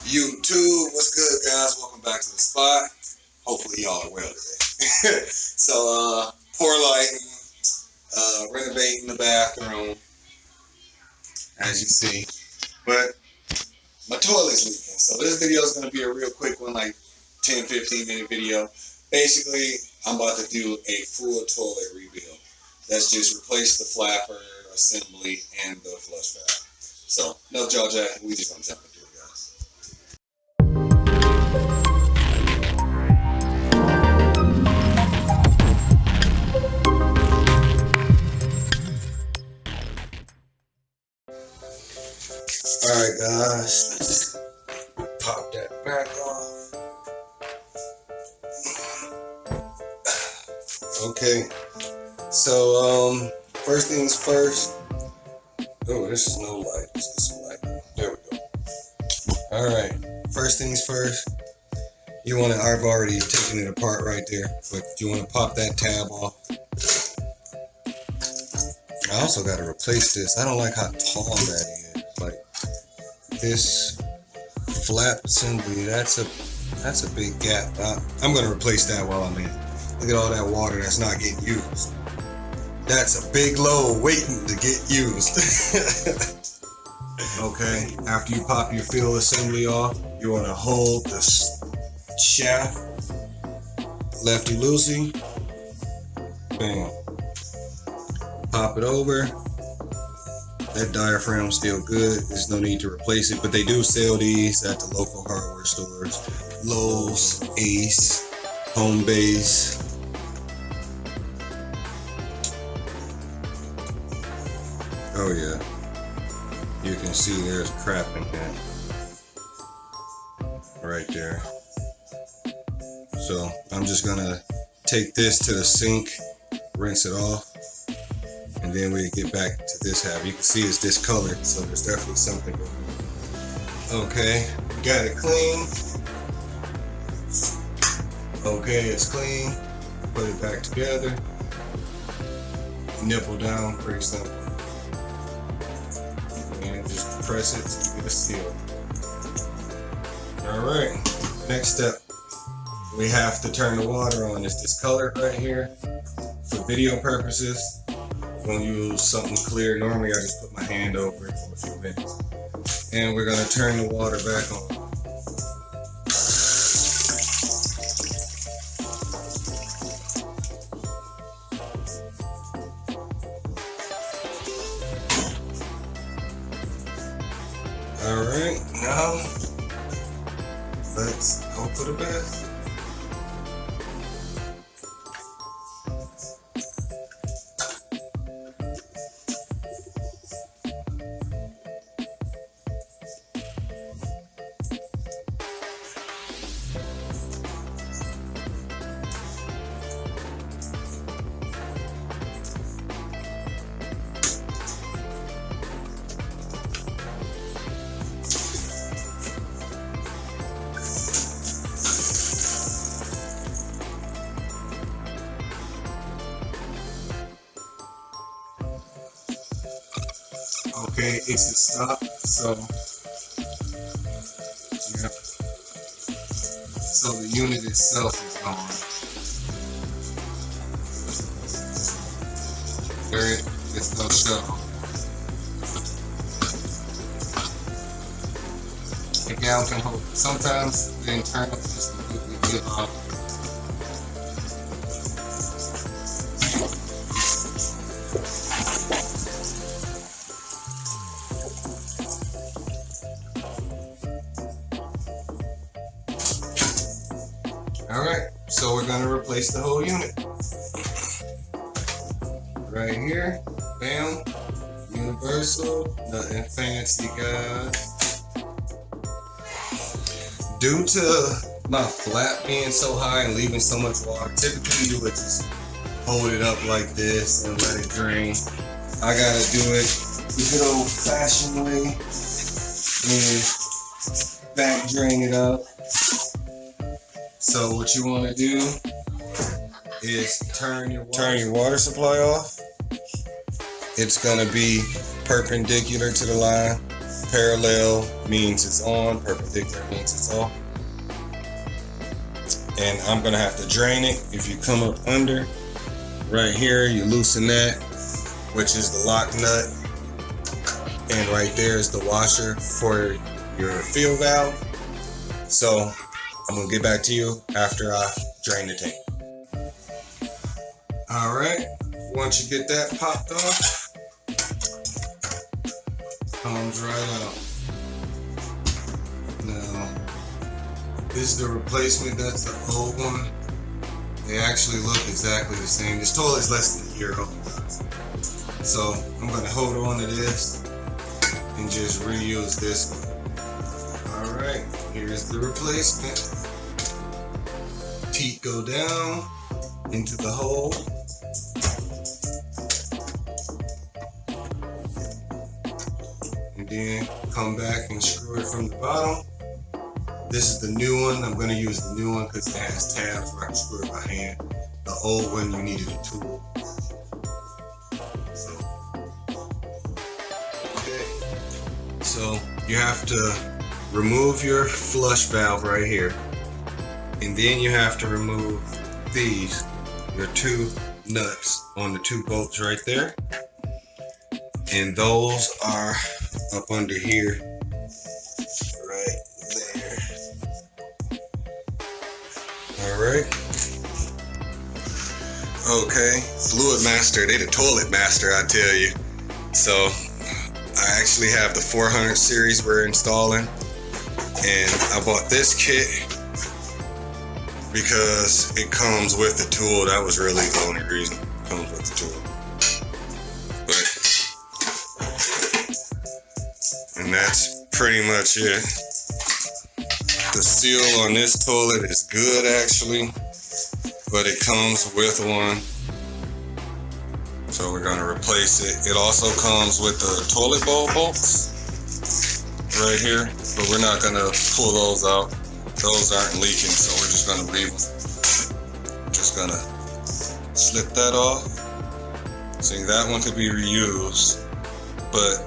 YouTube, what's good, guys? Welcome back to the spot. Hopefully y'all are well today. So, poor lighting, renovating the bathroom, as you see. But my toilet's leaking. So this video is going to be a real quick one, like 10-15 minute video. Basically, I'm about to do a full toilet rebuild. That's just replace the flapper, assembly, and the flush valve. So, no jaw jacking, we just going to jump into it, guys. Alright, guys, pop that back off. Okay, so first things first. Oh, this is no light. Let's get some light. There we go. Alright, first things first. You want to, I've already taken it apart right there, but you want to pop that tab off. I also got to replace this. I don't like how tall that is. Like, this flap assembly, that's a big gap. I'm gonna replace that while I'm in. Look at all that water that's not getting used. That's a big load waiting to get used. Okay, after you pop your fill assembly off, you want to hold the shaft lefty loosey. Bam. Pop it over. That diaphragm's still good. There's no need to replace it, but they do sell these at the local hardware stores. Lowe's, Ace, Home Base. Oh yeah. You can see there's crap in here. Right there. So I'm just gonna take this to the sink, rinse it off. And then we get back to this half. You can see it's discolored, so there's definitely something going on. Okay, we got it clean. Okay, it's clean. Put it back together. Nipple down, pretty simple. And just press it till you get a seal. Alright, next step. We have to turn the water on. It's discolored right here. For video purposes, I'm gonna use something clear. Normally I just put my hand over it for a few minutes. And we're gonna turn the water back on. Alright, now let's hope for the best. Okay, it's a stop, so yeah. So the unit itself is gone. There it's no show. The gown can hold. Sometimes the internal is completely get off. Alright, so we're going to replace the whole unit. Right here, bam, universal, nothing fancy, guys. Due to my flap being so high and leaving so much water, typically you would just hold it up like this and let it drain. I gotta do it the good old fashioned way and back drain it up. So what you want to do is turn your water supply off. It's gonna be perpendicular to the line. Parallel means it's on, perpendicular means it's off. And I'm gonna have to drain it. If you come up under, right here, you loosen that, which is the lock nut. And right there is the washer for your fill valve. So I'm gonna get back to you after I drain the tank. All right, once you get that popped off, comes right out. Now, this is the replacement, that's the old one. They actually look exactly the same. This toilet's less than a year old. So I'm gonna hold on to this and just reuse this one. All right, here's the replacement. Teeth go down into the hole. And then come back and screw it from the bottom. This is the new one. I'm gonna use the new one because it has tabs where I can screw it by hand. The old one, you needed a tool. So you have to remove your flush valve right here. And then you have to remove these, your two nuts on the two bolts right there. And those are up under here, right there. All right. Okay, Fluid Master, they the toilet master, I tell you. So I actually have the 400 series we're installing, and I bought this kit because it comes with the tool. That was really the only reason it comes with the tool. And that's pretty much it. The seal on this toilet is good actually, but it comes with one. So we're gonna replace it. It also comes with the toilet bowl bolts right here, but we're not gonna pull those out. Those aren't leaking, so we're just gonna leave them. I'm just gonna slip that off. See, that one could be reused, but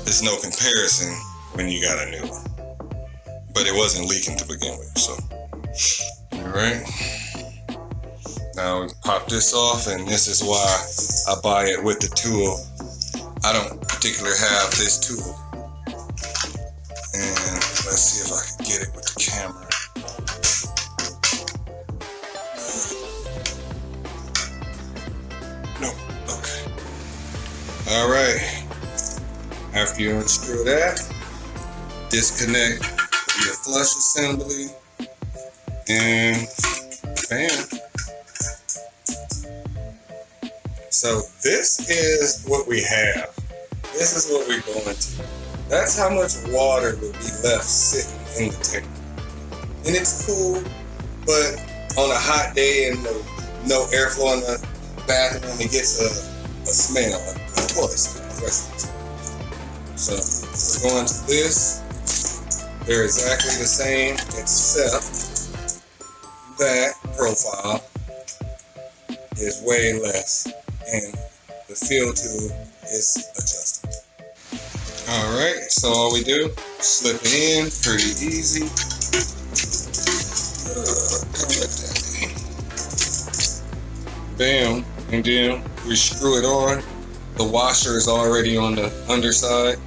it's no comparison when you got a new one. But it wasn't leaking to begin with, so. All right. Now we pop this off, and this is why I buy it with the tool. I don't particularly have this tool. And let's see if I can get it with the camera. Nope, okay. All right. After you unscrew that, disconnect your flush assembly, and bam. So this is what we have. This is what we're going to. That's how much water would be left sitting in the tank. And it's cool, but on a hot day and no airflow in the bathroom, it gets a smell, a toilet smell. So we're going to this. They're exactly the same, except that profile is way less, and the fill tube is adjustable. All right, so all we do, slip it in, pretty easy. Bam, and then we screw it on. The washer is already on the underside,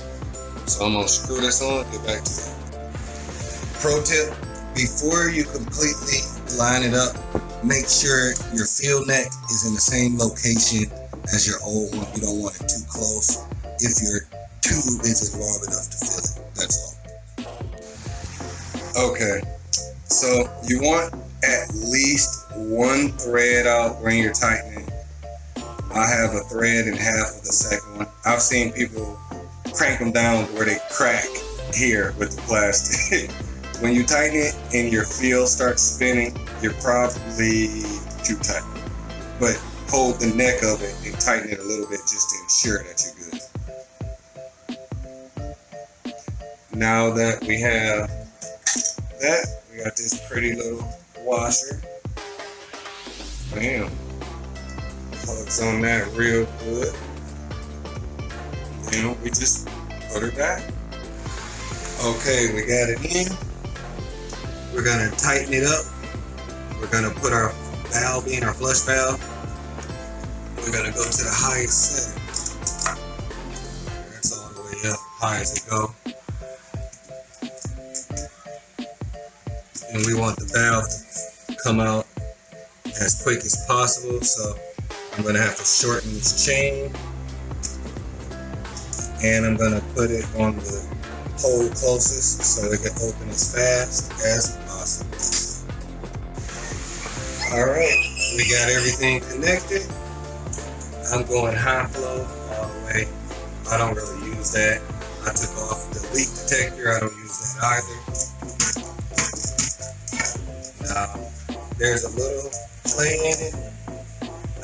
so I'm gonna screw this on, get back to that. Pro tip, before you completely line it up, make sure your fill neck is in the same location as your old one. You don't want it too close if your tube isn't long enough to fill it. That's all. Okay, so you want at least one thread out when you're tightening. I have a thread in half of the second one. I've seen people crank them down where they crack here with the plastic. When you tighten it and your fill starts spinning, you're probably too tight. But hold the neck of it and tighten it a little bit just to ensure that you're good. Now that we have that, we got this pretty little washer. Bam. Plugs on that real good. And we just put her back. Okay, we got it in. We're gonna tighten it up. We're gonna put our valve in, our flush valve. We're gonna go to the highest setting. That's all the way up, high as it go. And we want the valve to come out as quick as possible, so I'm gonna have to shorten this chain. And I'm gonna put it on the hole closest so it can open as fast as possible. Alright, we got everything connected. I'm going high flow all the way. I don't really use that. I took off the leak detector. I don't use that either. Now, there's a little play in it.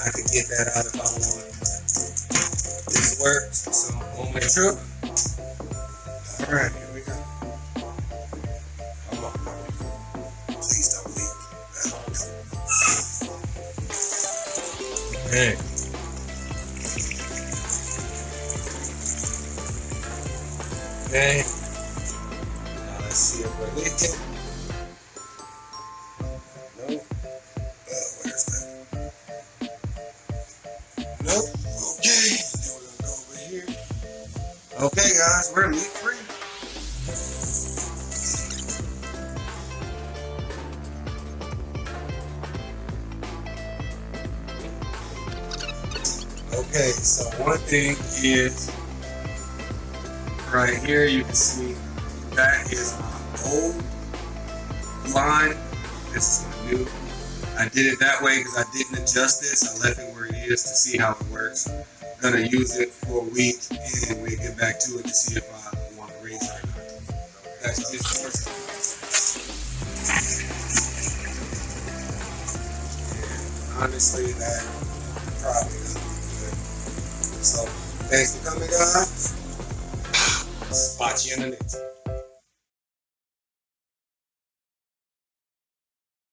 I could get that out if I want. This works, so on my truck. Alright, here we go. Come on. Please don't leak. Okay. Okay. Now let's see if we're leaking. Nope. Where's that? Nope. Okay. Then we're gonna go over here. Okay, guys, we're leak free. Okay, so one thing is right here you can see that is my old line. This is my new. I did it that way because I didn't adjust this. I left it where it is to see how it works. I'm gonna use it for a week and we'll get back to it to see if I want to raise it or not. That's just first. And honestly, that probably gonna be good. So thanks for coming, guys. Spot you in the next one.